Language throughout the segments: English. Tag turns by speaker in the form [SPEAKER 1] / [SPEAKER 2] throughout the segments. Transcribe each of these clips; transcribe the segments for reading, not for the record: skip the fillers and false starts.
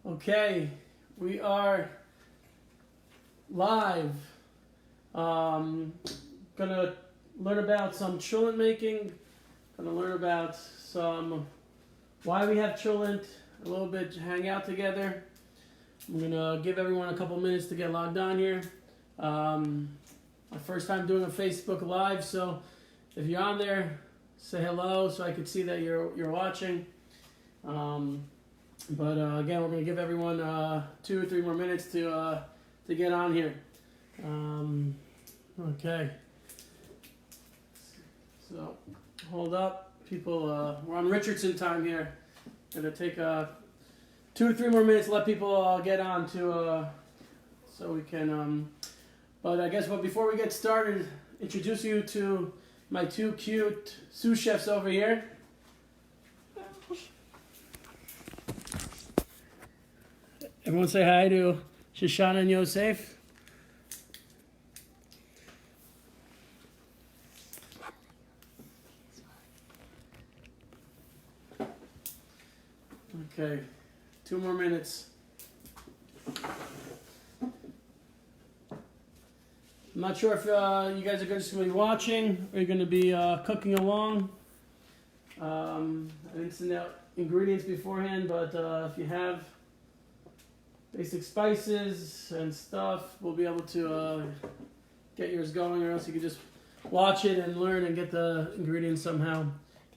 [SPEAKER 1] Okay, we are live. Gonna learn about some cholent making. Gonna learn about some why we have cholent. A little bit hang out together. I'm gonna give everyone a couple minutes to get logged on here. My first time doing a Facebook Live, so if you're on there, say hello so I could see that you're watching. But again, we're going to give everyone 2 or 3 more minutes to get on here. Okay. So, hold up. People, we're on Richardson time here. Going to take 2 or 3 more minutes to let people get on to, so we can, but I guess before we get started, introduce you to my 2 cute sous chefs over here. Everyone say hi to Shoshana and Yosef. Okay, 2 more minutes. I'm not sure if you guys are just going to be watching or you're going to be cooking along. I didn't send out ingredients beforehand, but if you have basic spices and stuff, we'll be able to get yours going, or else you can just watch it and learn and get the ingredients somehow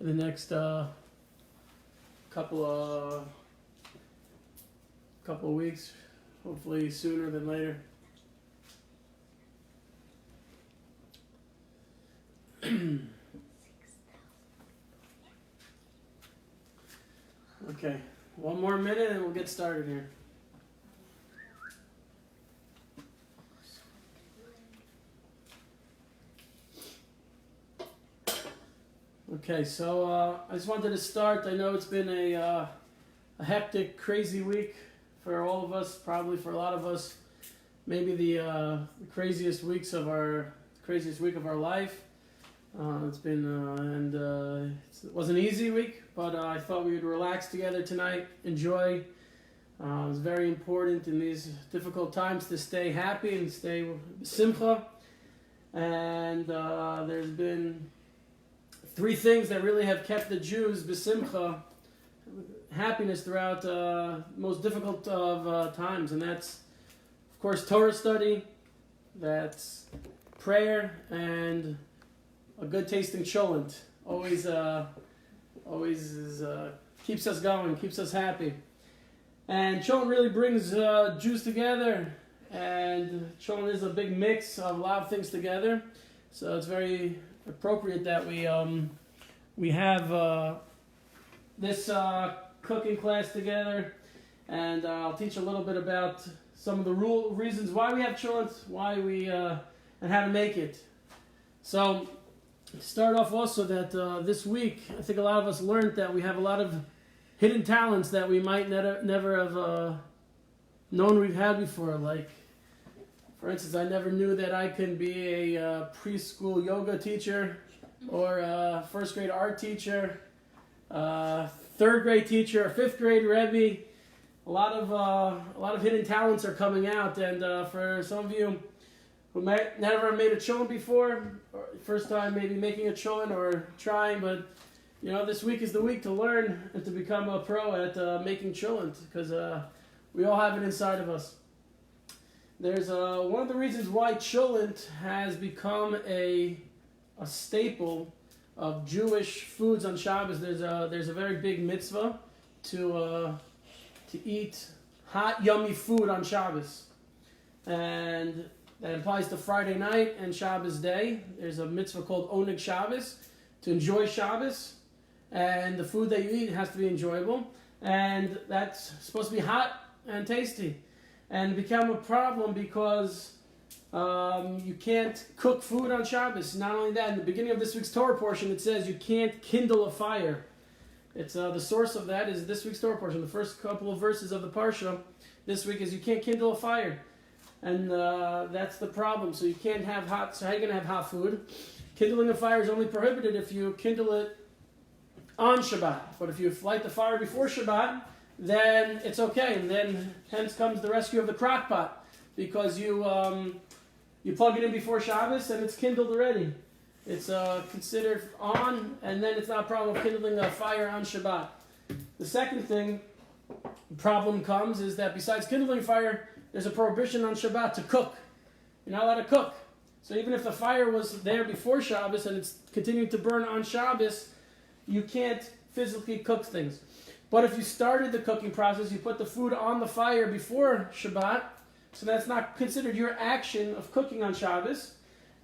[SPEAKER 1] in the next couple of weeks, hopefully sooner than later. Okay, 1 more minute and we'll get started here. Okay, so I just wanted to start. I know it's been a hectic, crazy week for all of us, probably for a lot of us. Maybe the craziest week of our life. It's been it was an easy week, but I thought we would relax together tonight, enjoy. It's very important in these difficult times to stay happy and stay simcha. And there's been 3 things that really have kept the Jews b'simcha, happiness throughout most difficult of times, and that's, of course, Torah study, that's prayer, and a good tasting cholent. Always keeps us going, keeps us happy. And cholent really brings Jews together, and cholent is a big mix of a lot of things together. So it's very appropriate that we have this cooking class together, and I'll teach a little bit about some of the reasons why we have cholent, why we and how to make it. So to start off also that this week, I think a lot of us learned that we have a lot of hidden talents that we might never have known we've had before. Like, for instance, I never knew that I can be a preschool yoga teacher, or a 1st grade art teacher, 3rd grade teacher, a 5th grade Rabbi. A lot of hidden talents are coming out, and for some of you who never made a cholent before, or first time maybe making a cholent or trying, but this week is the week to learn and to become a pro at making cholent, because we all have it inside of us. There's one of the reasons why cholent has become a staple of Jewish foods on Shabbos. There's a very big mitzvah to eat hot, yummy food on Shabbos, and that applies to Friday night and Shabbos day. There's a mitzvah called Oneg Shabbos, to enjoy Shabbos, and the food that you eat has to be enjoyable, and that's supposed to be hot and tasty. And it became a problem because you can't cook food on Shabbos. Not only that, in the beginning of this week's Torah portion, it says you can't kindle a fire. It's the source of that is this week's Torah portion. The first couple of verses of the parsha this week is you can't kindle a fire, and that's the problem. So you can't have hot. So how are you going to have hot food? Kindling a fire is only prohibited if you kindle it on Shabbat. But if you light the fire before Shabbat, then it's okay. And then hence comes the rescue of the crock pot, because you plug it in before Shabbos and it's kindled already. It's considered on, and then it's not a problem of kindling a fire on Shabbat. The second problem comes is that besides kindling fire, there's a prohibition on Shabbat to cook. You're not allowed to cook. So even if the fire was there before Shabbos and it's continuing to burn on Shabbos, you can't physically cook things. But if you started the cooking process, you put the food on the fire before Shabbat, so that's not considered your action of cooking on Shabbos,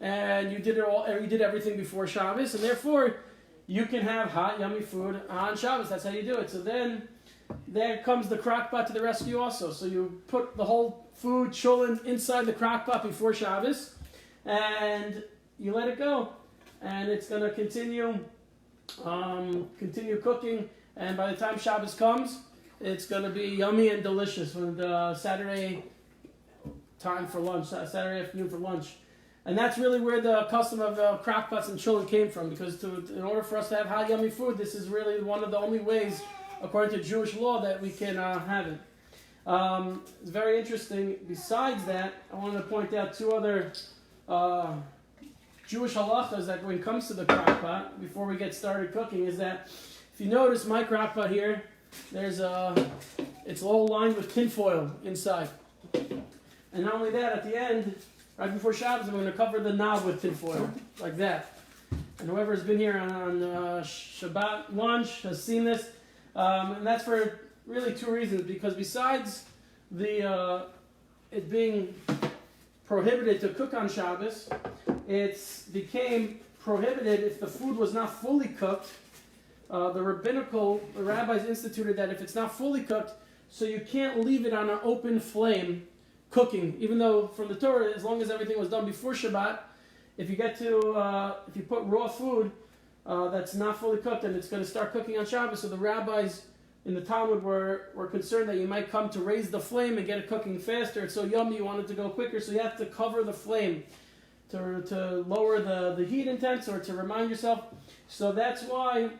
[SPEAKER 1] and you did everything before Shabbos, and therefore you can have hot, yummy food on Shabbos. That's how you do it. So then there comes the crock pot to the rescue also. So you put the whole food, cholent, inside the crock pot before Shabbos, and you let it go, and it's going to continue cooking, and by the time Shabbos comes, it's going to be yummy and delicious with Saturday time for lunch, Saturday afternoon for lunch. And that's really where the custom of crock pots and cholent came from, because in order for us to have hot, yummy food, this is really one of the only ways, according to Jewish law, that we can have it. It's very interesting. Besides that, I wanted to point out two other Jewish halachas that when it comes to the crock pot, before we get started cooking, is that if you notice my crock pot here, it's all lined with tinfoil inside. And not only that, at the end, right before Shabbos, I'm going to cover the knob with tinfoil, like that. And whoever's been here on Shabbat lunch has seen this. And that's for really two reasons. Because besides it being prohibited to cook on Shabbos, it became prohibited if the food was not fully cooked. The rabbis instituted that if it's not fully cooked, so you can't leave it on an open flame cooking, even though from the Torah, as long as everything was done before Shabbat, if you put raw food that's not fully cooked and it's going to start cooking on Shabbos, so the rabbis in the Talmud were concerned that you might come to raise the flame and get it cooking faster. It's so yummy, you want it to go quicker, so you have to cover the flame to lower the heat index, or to remind yourself. So that's why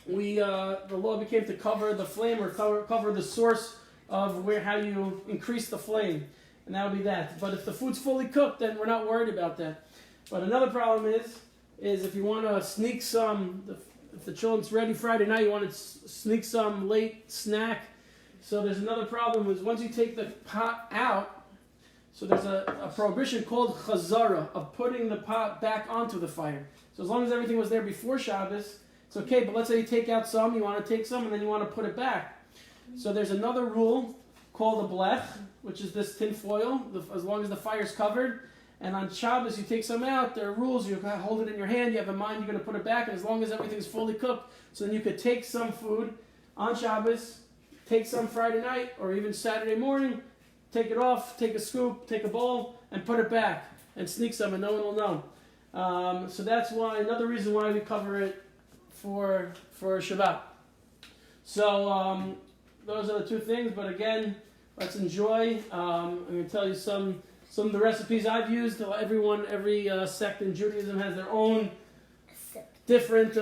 [SPEAKER 1] the law became to cover the flame, or cover the source of how you increase the flame. And that would be that. But if the food's fully cooked, then we're not worried about that. But another problem is if you want to sneak some, if the cholent's ready Friday night, you want to sneak some late snack. So there's another problem, is once you take the pot out, so there's a prohibition called chazara, of putting the pot back onto the fire. So as long as everything was there before Shabbos, it's okay. But let's say you take out some, you want to take some, and then you want to put it back. So there's another rule called a blech, which is this tin foil, as long as the fire's covered. And on Shabbos, you take some out, there are rules. You hold it in your hand, you have in mind you're going to put it back, and as long as everything's fully cooked, so then you could take some food on Shabbos, take some Friday night, or even Saturday morning, take it off, take a scoop, take a bowl, and put it back, and sneak some, and no one will know. So that's why, another reason why we cover it for Shabbat. So, those are the two things, but again, let's enjoy. I'm going to tell you some of the recipes I've used. Every sect in Judaism has their own different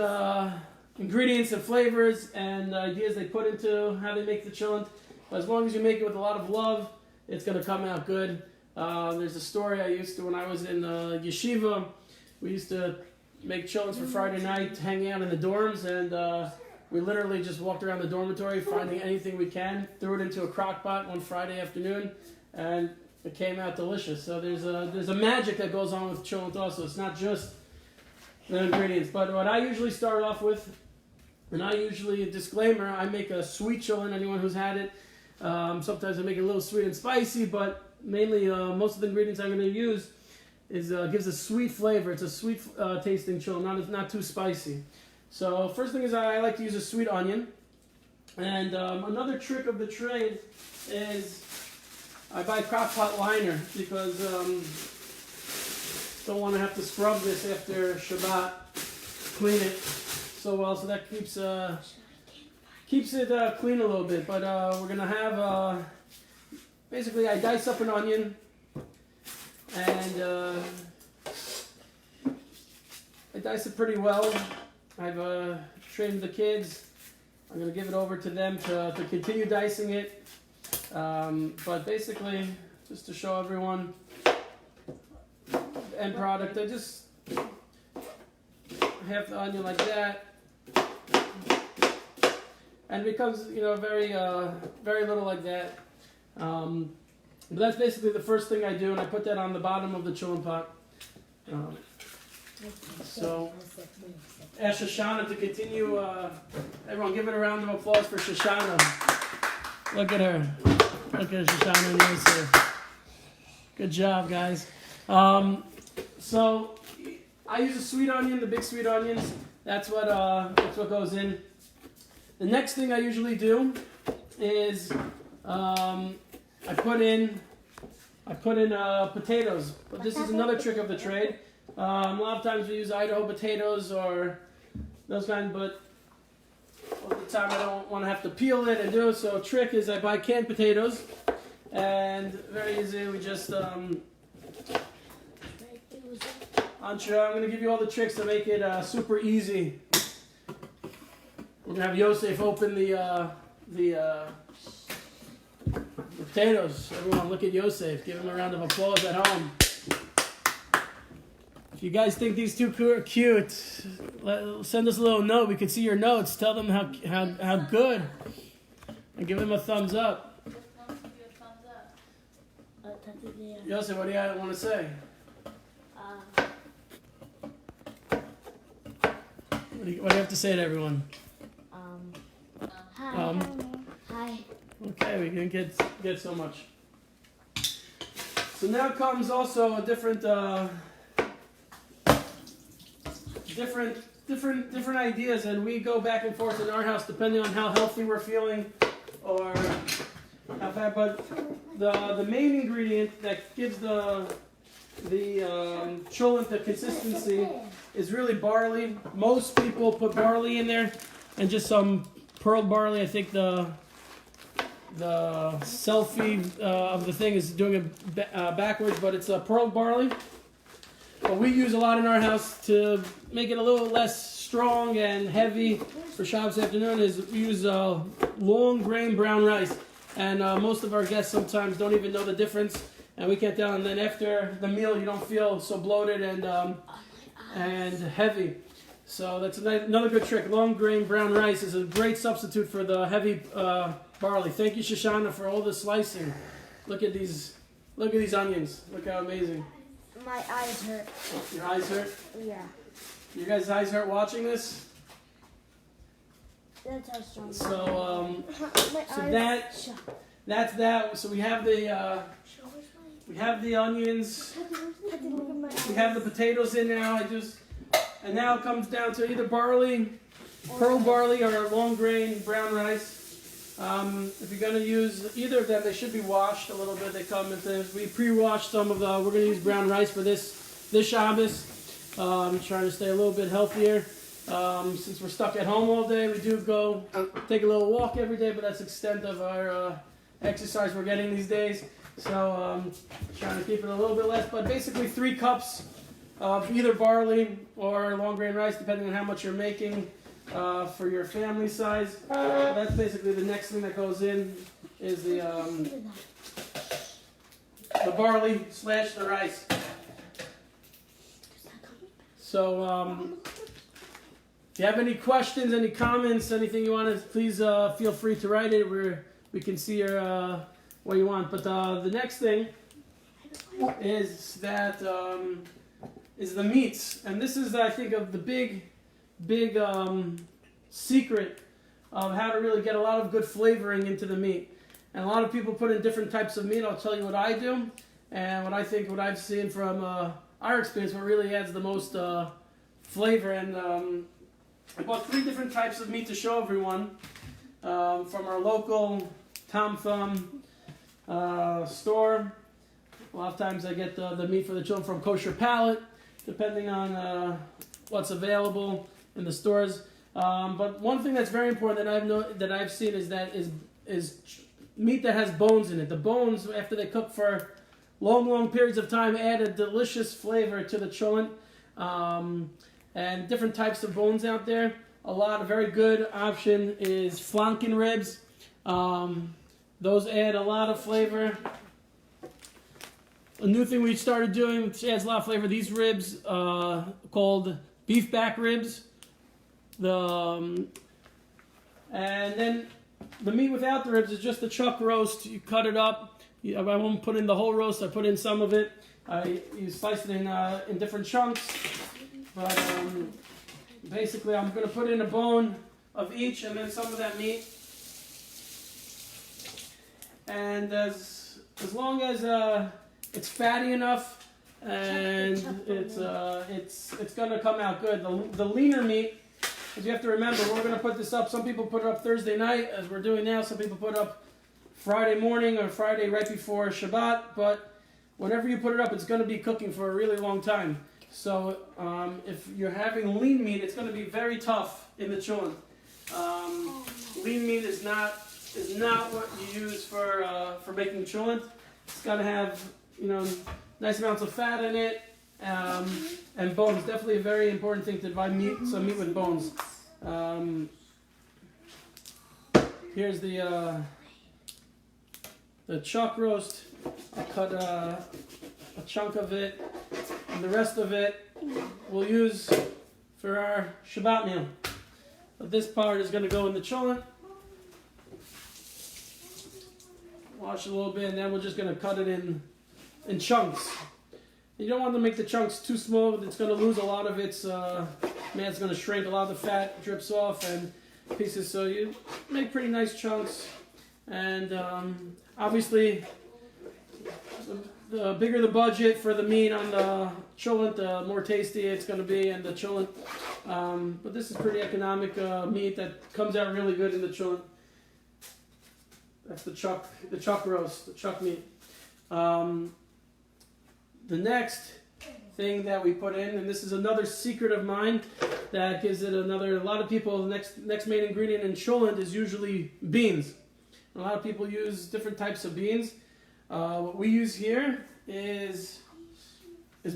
[SPEAKER 1] ingredients and flavors and ideas they put into how they make the cholent. But as long as you make it with a lot of love, it's going to come out good. There's a story I used to, when I was in yeshiva, we used to make cholents for Friday night, hanging out in the dorms, and we literally just walked around the dormitory finding anything we can, threw it into a crock pot one Friday afternoon, and it came out delicious. So there's a magic that goes on with cholent also. It's not just the ingredients. But what I usually start off with, and a disclaimer, I make a sweet cholent, anyone who's had it. Sometimes I make it a little sweet and spicy, but mainly most of the ingredients I'm going to use gives a sweet flavor. It's a sweet tasting cholent, not too spicy. So first thing is I like to use a sweet onion. And another trick of the trade is I buy crock pot liner, because don't want to have to scrub this after Shabbat, clean it so well, so that keeps it clean a little bit. But we're going to have, basically I dice up an onion, and I dice it pretty well. I've trained the kids I'm going to give it over to them to continue dicing it. But basically, just to show everyone the end product, I just half the onion like that. And it becomes, very little like that. But that's basically the first thing I do, and I put that on the bottom of the cholent pot. So, ask Shoshana to continue. Everyone, give it a round of applause for Shoshana. Look at her. Look at Shoshana and Yosef. Good job, guys. So, I use a sweet onion, the big sweet onions. That's what goes in. The next thing I usually do is I put in potatoes. But this is another trick of the trade. A lot of times we use Idaho potatoes or those kinds, but all the time I don't want to have to peel it and do it. So a trick is I buy canned potatoes, and very easy. We just I'm going to give you all the tricks to make it super easy. We're going to have Yosef open the potatoes. Everyone look at Yosef. Give him a round of applause at home. If you guys think these two are cute, send us a little note. We can see your notes. Tell them how good. And give them a thumbs up. Yosef, what do you want to say? What do you have to say to everyone?
[SPEAKER 2] Hi.
[SPEAKER 1] Okay, we can get so much. So now comes also a different ideas, and we go back and forth in our house depending on how healthy we're feeling or how fat. But the main ingredient that gives the cholent the consistency is really barley. Most people put barley in there and just some pearl barley. I think the selfie of the thing is doing it backwards, but it's pearl barley. But we use a lot in our house to make it a little less strong and heavy for Shabbos afternoon. Is we use long grain brown rice, and most of our guests sometimes don't even know the difference, and we can't tell. And then after the meal, you don't feel so bloated and heavy. So that's another good trick. Long grain brown rice is a great substitute for the heavy barley. Thank you, Shoshana, for all the slicing. Look at these onions. Look how amazing.
[SPEAKER 2] My eyes hurt.
[SPEAKER 1] Your eyes hurt?
[SPEAKER 2] Yeah.
[SPEAKER 1] Your guys' eyes hurt watching this?
[SPEAKER 2] That's how strong.
[SPEAKER 1] So that's that. So we have the onions. We have the potatoes in now. And now it comes down to either barley, pearl barley, or long grain brown rice. If you're going to use either of them, they should be washed a little bit. They come in things. We pre-washed some of the. We're going to use brown rice for this Shabbos. Trying to stay a little bit healthier. Since we're stuck at home all day, we do go take a little walk every day, but that's the extent of our exercise we're getting these days. So trying to keep it a little bit less. But basically 3 cups of either barley or long grain rice, depending on how much you're making. For your family size. That's basically the next thing that goes in is the barley / the rice. So if you have any questions, any comments, anything you want to, please feel free to write it. We can see your what you want. But the next thing is that is the meats, and this is I think of the big secret of how to really get a lot of good flavoring into the meat. And a lot of people put in different types of meat. I'll tell you what I do and what I've seen from our experience, what really adds the most flavor. And I bought 3 different types of meat to show everyone from our local Tom Thumb store. A lot of times I get the meat for the children from Kosher Palate, depending on what's available in the stores. But one thing that's very important that I've seen is meat that has bones in it. The bones, after they cook for long periods of time, add a delicious flavor to the cholent. And different types of bones out there. a very good option is flanken ribs. Those add a lot of flavor. A new thing we started doing, which adds a lot of flavor, these ribs called beef back ribs. And then the meat without the ribs is just the chuck roast. You cut it up. I won't put in the whole roast. I put in some of it. You slice it in different chunks. But basically, I'm going to put in a bone of each and then some of that meat. And as long as it's fatty enough and it's going to come out good. The leaner meat, because you have to remember, we're going to put this up. Some people put it up Thursday night, as we're doing now. Some people put it up Friday morning or Friday right before Shabbat. But whenever you put it up, it's going to be cooking for a really long time. So if you're having lean meat, it's going to be very tough in the cholent. Lean meat is not what you use for making cholent. It's got to have nice amounts of fat in it, and bones. Definitely a very important thing to divide some meat with bones. Here's the chuck roast. I cut a chunk of it, and the rest of it we'll use for our Shabbat meal. But this part is going to go in the cholent. Wash it a little bit, and then we're just going to cut it in chunks. You don't want to make the chunks too small. It's going to lose a lot of its it's going to shrink. A lot of the fat drips off and pieces. So you make pretty nice chunks. And obviously, the bigger the budget for the meat on the cholent, the more tasty it's going to be in the cholent. But this is pretty economic meat that comes out really good in the cholent. That's the chuck roast, the chuck meat. The next thing that we put in, and this is another secret of mine that gives it a lot of people, the next main ingredient in cholent is usually beans. A lot of people use different types of beans. What we use here is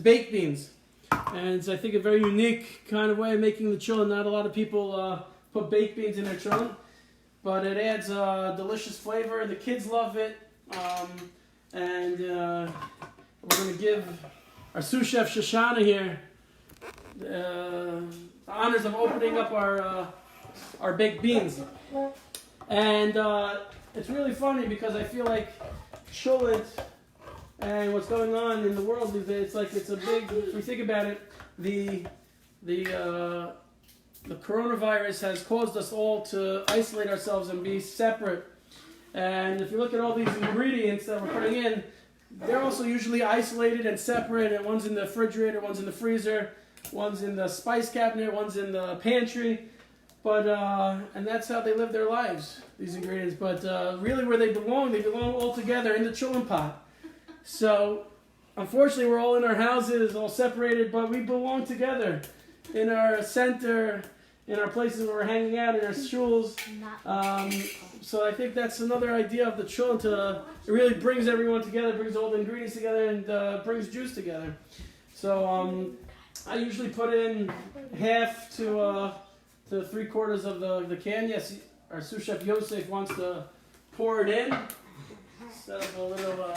[SPEAKER 1] baked beans. And it's, I think, a very unique kind of way of making the cholent. Not a lot of people put baked beans in their cholent. But it adds a delicious flavor. The kids love it. And we're going to give our sous chef Shoshana here the honors of opening up our baked beans. And it's really funny because I feel like cholent and what's going on in the world these days, it's a big, if we think about it, the coronavirus has caused us all to isolate ourselves and be separate. And if you look at all these ingredients that we're putting in, they're also usually isolated and separate. And one's in the refrigerator, one's in the freezer, one's in the spice cabinet, one's in the pantry. But and that's how they live their lives, these ingredients. But really where they belong all together in the cholent pot. So unfortunately we're all in our houses, all separated, but we belong together in our center, in our places where we're hanging out, in our shuls. So I think that's another idea of the cholent. It really brings everyone together, brings all the ingredients together, and brings Jews together. So I usually put in half to 3/4 of the can. Yes, our sous chef Yosef wants to pour it in. Set up a little...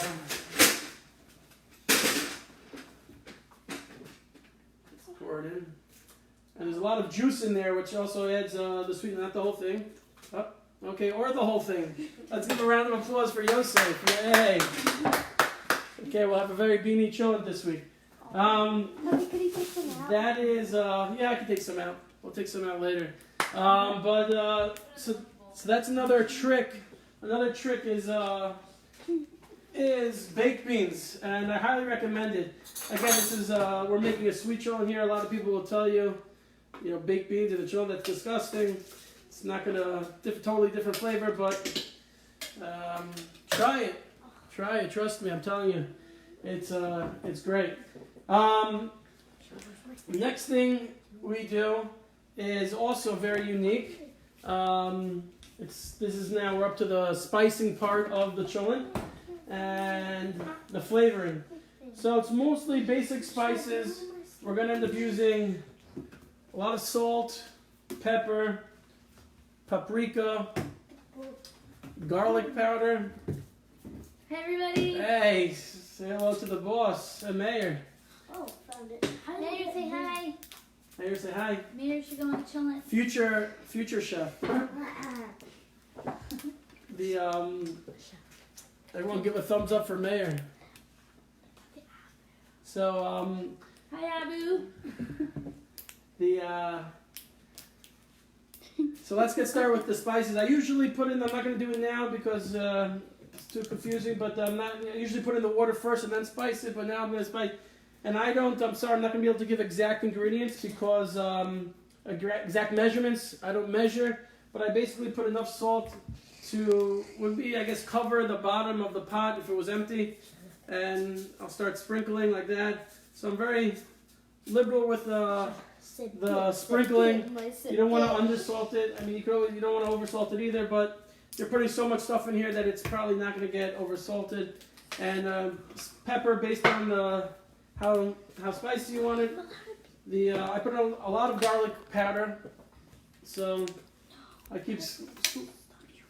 [SPEAKER 1] pour it in. And there's a lot of juice in there, which also adds the sweetness, not the whole thing. Oh, okay, or the whole thing. Let's give a round of applause for Yosef. Yay! Okay, we'll have a very beanie cholent this week. That is, I can take some out. We'll take some out later. So that's another trick. Another trick is baked beans, and I highly recommend it. Again, this is we're making a sweet cholent here. A lot of people will tell you, baked beans in the cholent, that's disgusting. It's not gonna totally different flavor, but try it. Trust me, I'm telling you, it's great. Next thing we do is also very unique. We're up to the spicing part of the cholent and the flavoring. So it's mostly basic spices. We're going to end up using a lot of salt, pepper, paprika, garlic powder.
[SPEAKER 3] Hey everybody!
[SPEAKER 1] Hey, say hello to the boss, Mayor.
[SPEAKER 2] Oh, found it.
[SPEAKER 3] Hi, Mayor, say hi.
[SPEAKER 1] Mayor, say hi.
[SPEAKER 3] Mayor should go on Cholent.
[SPEAKER 1] Future chef. Everyone give a thumbs up for Mayor. So
[SPEAKER 3] Hi, Abu.
[SPEAKER 1] So let's get started with the spices. I usually put in. I'm not going to do it now because it's too confusing. But I usually put in the water first and then spice it. But now I'm going to spice. And I'm sorry, I'm not going to be able to give exact ingredients because exact measurements. I don't measure, but I basically put enough salt would be, I guess, cover the bottom of the pot if it was empty, and I'll start sprinkling like that. So I'm very liberal with the sprinkling. You don't want to undersalt it. I mean, you don't want to oversalt it either, but you're putting so much stuff in here that it's probably not going to get oversalted. And pepper based on how spicy you want it. I put a lot of garlic powder, so I keep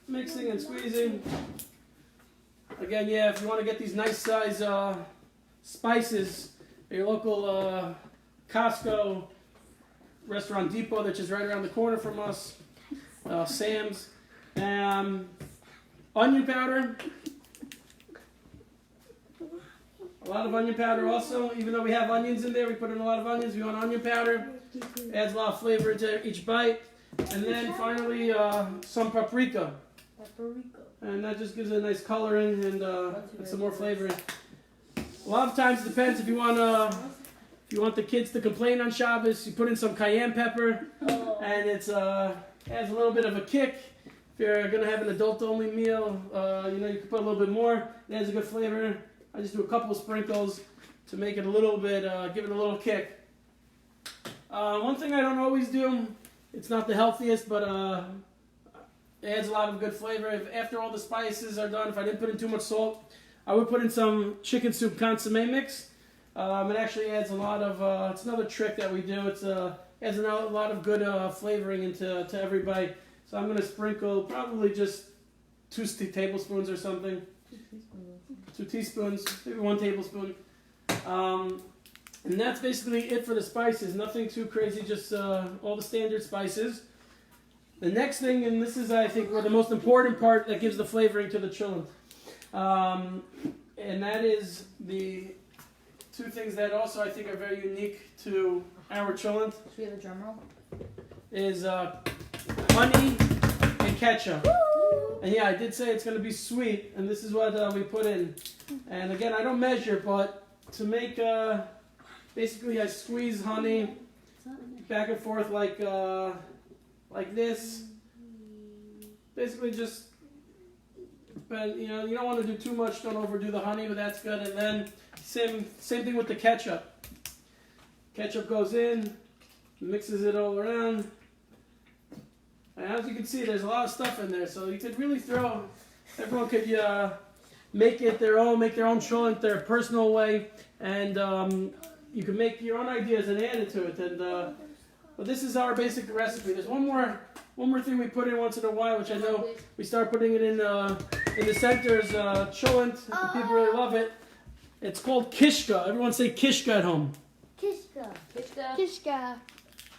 [SPEAKER 1] mixing and squeezing. Again, yeah, if you want to get these nice size spices, at your local Costco, Restaurant Depot, that's just right around the corner from us, Sam's, onion powder. A lot of onion powder also. Even though we have onions in there, we put in a lot of onions. We want onion powder. Adds a lot of flavor to each bite. And then finally, some paprika. And that just gives it a nice coloring and some more flavoring. A lot of times it depends if you want the kids to complain on Shabbos, you put in some cayenne pepper, and it adds a little bit of a kick. If you're gonna have an adult-only meal, you can put a little bit more. It adds a good flavor. I just do a couple of sprinkles to make it a little bit, give it a little kick. One thing I don't always do, it's not the healthiest, but it adds a lot of good flavor. After all the spices are done, if I didn't put in too much salt, I would put in some chicken soup consomme mix. It actually adds a lot of, it's another trick that we do. It adds a lot of good flavoring to every bite. So I'm going to sprinkle probably just 2 tablespoons or something. 2 teaspoons, maybe 1 tablespoon. And that's basically it for the spices. Nothing too crazy, just all the standard spices. The next thing, and this is, I think, the most important part that gives the flavoring to the cholent. And that is the 2 things that also I think are very unique to our cholent.
[SPEAKER 3] Should we have a drum roll?
[SPEAKER 1] Is honey and ketchup. And yeah, I did say it's going to be sweet, and this is what we put in. And again, I don't measure, but to make, basically I squeeze honey back and forth like this. Basically just, but you don't want to do too much, don't overdo the honey, but that's good. And then same thing with the ketchup. Ketchup goes in, mixes it all around. And as you can see, there's a lot of stuff in there, so you could really everyone could make their own cholent their personal way, and you can make your own ideas and add it to it. And but this is our basic recipe. There's one more thing we put in once in a while, which I know we start putting it in the centers. Cholent, people really love it. It's called kishka. Everyone say kishka at home.
[SPEAKER 2] Kishka.
[SPEAKER 3] Kishka.
[SPEAKER 2] Kishka.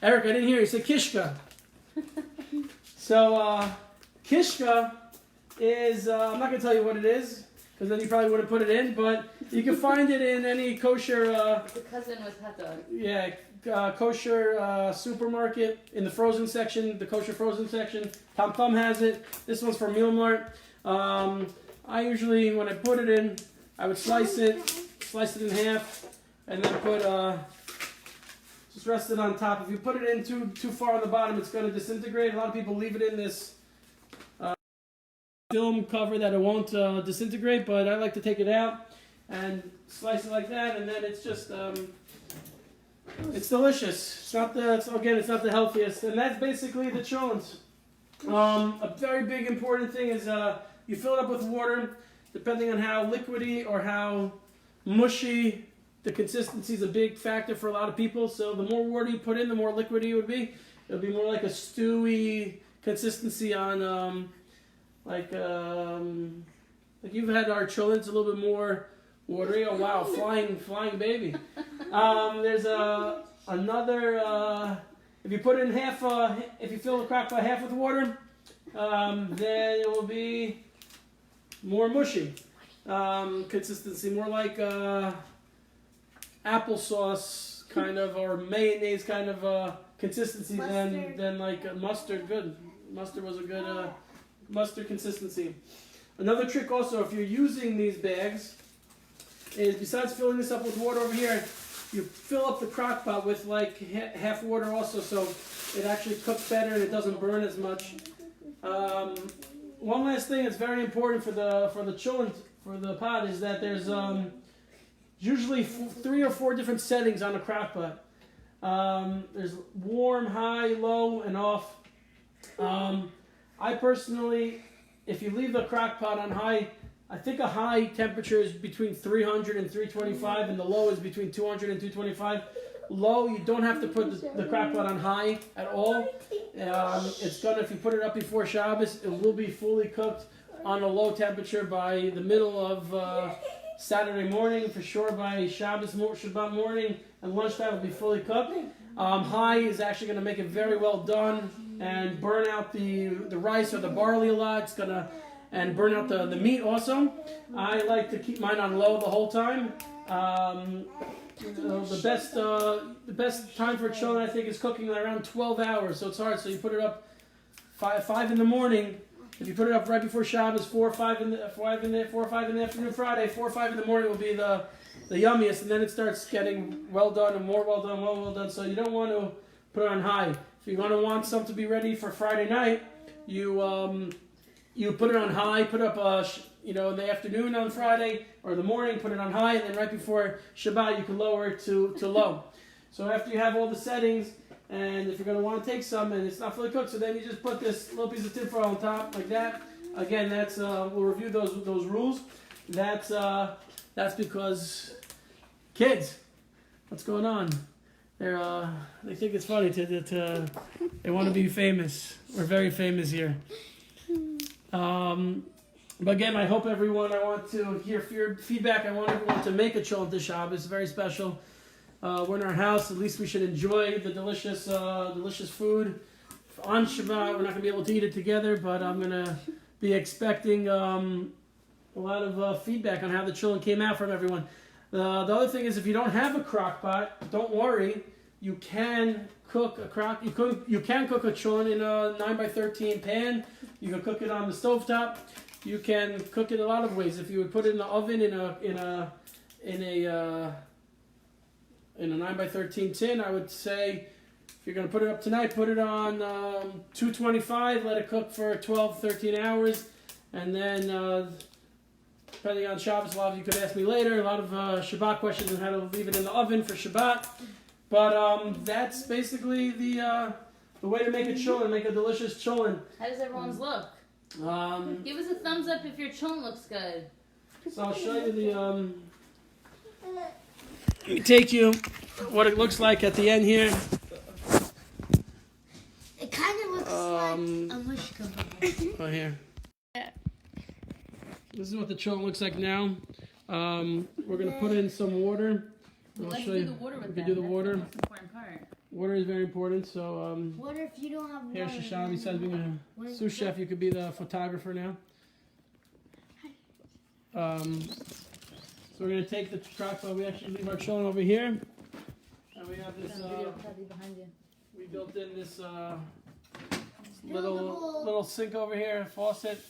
[SPEAKER 1] Eric, I didn't hear you say kishka. So kishka is, I'm not going to tell you what it is, because then you probably wouldn't put it in, but you can find it in any kosher...
[SPEAKER 3] It's a cousin with hot dog.
[SPEAKER 1] Yeah, kosher supermarket, in the frozen section, the kosher frozen section. Tom Thumb has it. This one's from Meal Mart. I usually, when I put it in, I would slice it in half, and then put... just rest it on top. If you put it in too far on the bottom, it's going to disintegrate. A lot of people leave it in this film cover that it won't disintegrate, but I like to take it out and slice it like that, and then it's just it's delicious. It's not the healthiest, and that's basically the cholent. A very big important thing is you fill it up with water, depending on how liquidy or how mushy. The consistency is a big factor for a lot of people, so the more water you put in, the more liquidy it would be. It'll be more like a stewy consistency on like you've had our cholent. It's a little bit more watery. Oh wow, flying baby. There's another. If you put it in half, if you fill the crock pot half with water, then it will be more mushy consistency, more like applesauce kind of, or mayonnaise kind of consistency than like mustard. Good, mustard was a good mustard consistency. Another trick also, if you're using these bags, is besides filling this up with water over here, you fill up the crock pot with like half water also, so it actually cooks better and it doesn't burn as much. One last thing that's very important for the cholent, for the pot, is that there's usually 3 or 4 different settings on a crock pot. There's warm, high, low, and off. I personally, if you leave the crock pot on high, I think a high temperature is between 300 and 325, and the low is between 200 and 225. Low, you don't have to put the crock pot on high at all. It's gonna, if you put it up before Shabbos, it will be fully cooked on a low temperature by the middle of Saturday morning, for sure. By Shabbat morning and lunchtime, it'll be fully cooked. High is actually going to make it very well done and burn out the rice or the barley a lot. It's gonna and burn out the meat also. I like to keep mine on low the whole time. The best time for cholent, I think, is cooking around 12 hours. So it's hard. So you put it up 5 in the morning. If you put it up right before Shabbos, 4 or 5 in the afternoon Friday, 4 or 5 in the morning will be the yummiest, and then it starts getting well done and more well done. So you don't want to put it on high. If you're going to want something to be ready for Friday night, you put it on high. Put up in the afternoon on Friday or the morning, put it on high, and then right before Shabbat you can lower it to low. So after you have all the settings, and if you're going to want to take some and it's not fully cooked, so then you just put this little piece of tinfoil on top like that. Again, that's we'll review those rules. That's because kids, what's going on? They think it's funny they want to be famous. We're very famous here. But again, I hope everyone, I want to hear feedback. I want everyone to make a cholent this Shabbos. It's very special. We're in our house. At least we should enjoy the delicious food on Shabbat. We're not going to be able to eat it together, but I'm going to be expecting a lot of feedback on how the cholent came out from everyone. The other thing is, if you don't have a crock pot, don't worry. You can cook a You can cook a cholent in a 9x13 pan. You can cook it on the stovetop. You can cook it a lot of ways. If you would put it in the oven in a 9x13 tin, I would say, if you're going to put it up tonight, put it on 225, let it cook for 12, 13 hours, and then depending on Shabbos, a lot of you could ask me later, a lot of Shabbat questions on how to leave it in the oven for Shabbat. But that's basically the way to make a cholent, make a delicious cholent.
[SPEAKER 3] How does everyone's look? Give us a thumbs up if your cholent looks good.
[SPEAKER 1] So I'll show you let me take you what it looks like at the end here.
[SPEAKER 2] It kind of looks like a mush cookie.
[SPEAKER 1] Oh, here. This is what the cholent looks like now. We're going to put in some water.
[SPEAKER 3] Let's do the water with that.
[SPEAKER 1] We can do the water.
[SPEAKER 3] That's the most important part.
[SPEAKER 1] Water is very important. So
[SPEAKER 2] what if you don't have water?
[SPEAKER 1] here, Shoshana says being a sous chef, you could be the photographer now. So we're going to take the crock pot. We actually leave our cholent over here. And we have this, we built in this little sink over here, faucet.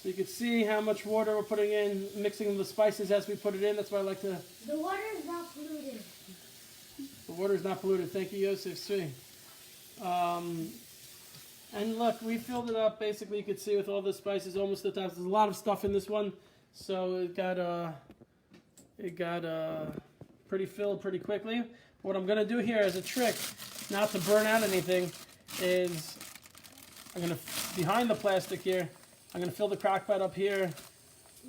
[SPEAKER 1] So you can see how much water we're putting in, mixing the spices as we put it in. That's why I like to...
[SPEAKER 2] The water is not polluted.
[SPEAKER 1] The water is not polluted. Thank you, Yosef Svi. And look, we filled it up. Basically, you can see with all the spices almost at the top. There's a lot of stuff in this one. So it got pretty filled pretty quickly. What I'm going to do here as a trick, not to burn out anything, is I'm going to, behind the plastic here, I'm going to fill the crock pot up here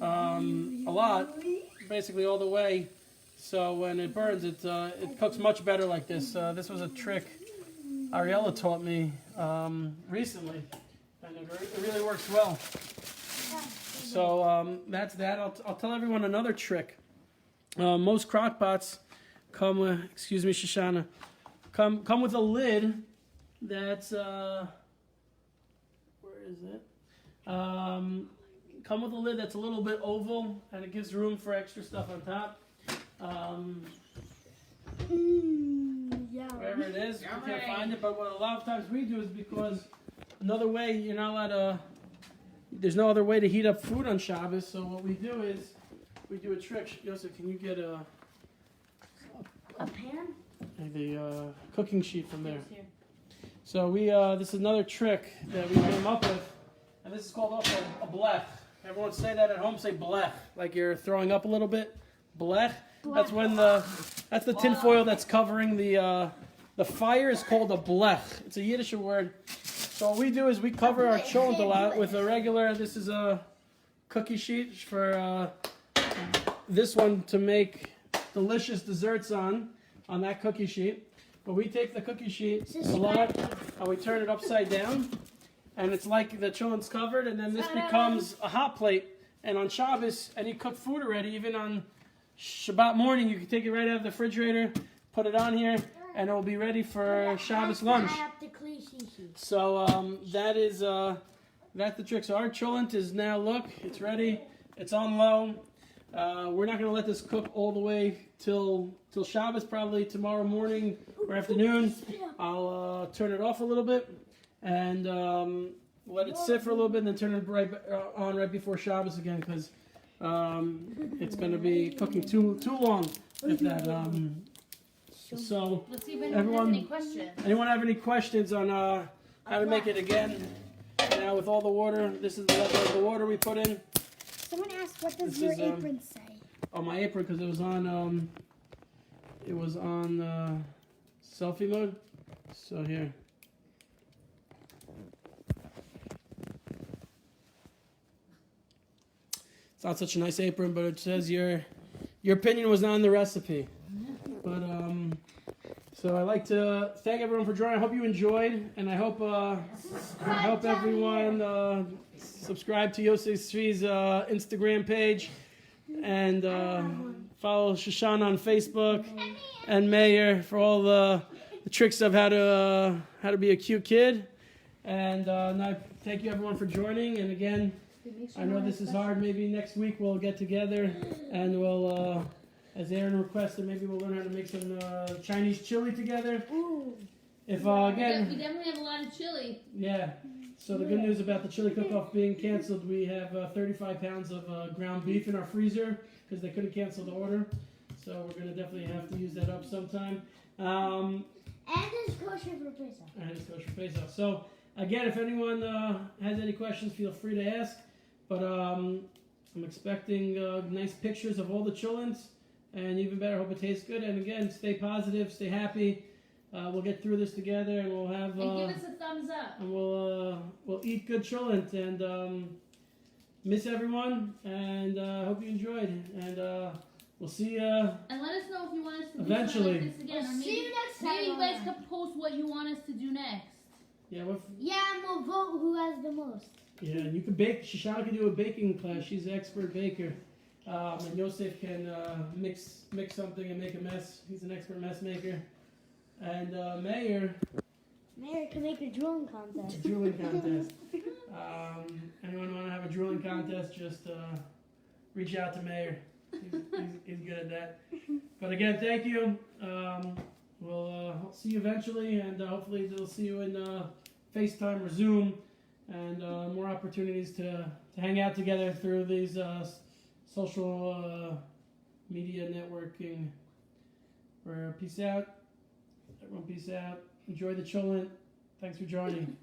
[SPEAKER 1] a lot, basically all the way. So when it burns, it cooks much better like this. This was a trick Ariella taught me recently, and it really works well. So that's that. I'll tell everyone another trick. Most crock pots come with, excuse me, Shoshana, come with a lid that's where is it? Come with a lid that's a little bit oval, and it gives room for extra stuff on top. Wherever it is, you can't find it. But what a lot of times we do is because another way you're not allowed to. There's no other way to heat up food on Shabbos. So what we do is we do a trick. Yosef, can you get a
[SPEAKER 2] pan?
[SPEAKER 1] The cooking sheet from there. So we this is another trick that we came up with, and this is called also a blech. Everyone say that at home. Say blech, like you're throwing up a little bit. Blech. That's when that's the tin foil that's covering the fire is called a blech. It's a Yiddish word. So what we do is we cover our cholent a lot with a regular. This is a cookie sheet for this one to make delicious desserts on that cookie sheet. But we take the cookie sheet a lot and we turn it upside down, and it's like the cholent's covered, and then this becomes a hot plate. And on Shabbos, any cooked food already, even on Shabbat morning, you can take it right out of the refrigerator, put it on here, and it will be ready for Shabbos lunch. So that's the trick. So our cholent is now, look, it's ready. It's on low. We're not going to let this cook all the way till Shabbos, probably tomorrow morning or afternoon. I'll turn it off a little bit and let it sit for a little bit, and then turn it on right before Shabbos again, because it's going to be cooking too long. If that. So,
[SPEAKER 3] let's see if anyone has any questions.
[SPEAKER 1] Anyone have any questions on how to make it again? Now with all the water, this is the level of the water we put in.
[SPEAKER 2] Someone asked, what does your apron say?
[SPEAKER 1] Oh, my apron, because it was on selfie mode. So here. It's not such a nice apron, but it says your opinion was not in the recipe. But so I'd like to thank everyone for joining. I hope you enjoyed, and I hope everyone subscribe to Yosef Tzvi's Instagram page, and follow Shoshana on Facebook, and Meir for all the tricks of how to be a cute kid. And I thank you everyone for joining. And again, I know this is hard. Maybe next week we'll get together and we'll. As Aaron requested, maybe we'll learn how to make some Chinese chili together.
[SPEAKER 2] Ooh.
[SPEAKER 1] If again,
[SPEAKER 3] we definitely have a lot of chili.
[SPEAKER 1] Yeah. So the good news about the chili cook-off being canceled, we have 35 pounds of ground beef in our freezer because they couldn't cancel the order. So we're gonna definitely have to use that up sometime.
[SPEAKER 2] And it's kosher for Pesach.
[SPEAKER 1] And it's kosher for Pesach. So again, if anyone has any questions, feel free to ask. But I'm expecting nice pictures of all the cholents. And even better, hope it tastes good. And again, stay positive, stay happy. We'll get through this together, and we'll have.
[SPEAKER 3] And give us a thumbs up.
[SPEAKER 1] And we'll eat good cholent, and miss everyone. And hope you enjoyed. And we'll see you.
[SPEAKER 3] And let us know if you want us to
[SPEAKER 1] eventually.
[SPEAKER 3] do something like this again.
[SPEAKER 2] We'll see you next time.
[SPEAKER 3] Maybe you guys can post what you want us to do next.
[SPEAKER 1] Yeah.
[SPEAKER 2] And we'll vote who has the most.
[SPEAKER 1] Yeah, and you can bake. Shoshana can do a baking class. She's an expert baker. And Yosef can mix something and make a mess. He's an expert mess maker. And Meir
[SPEAKER 2] can make a drooling contest.
[SPEAKER 1] Drooling contest. Anyone want to have a drooling contest, just reach out to Meir. He's good at that. But again, thank you. We'll see you eventually, and hopefully they'll see you in FaceTime or Zoom, and more opportunities to hang out together through these social media networking. Peace out. Everyone, peace out. Enjoy the cholent. Thanks for joining.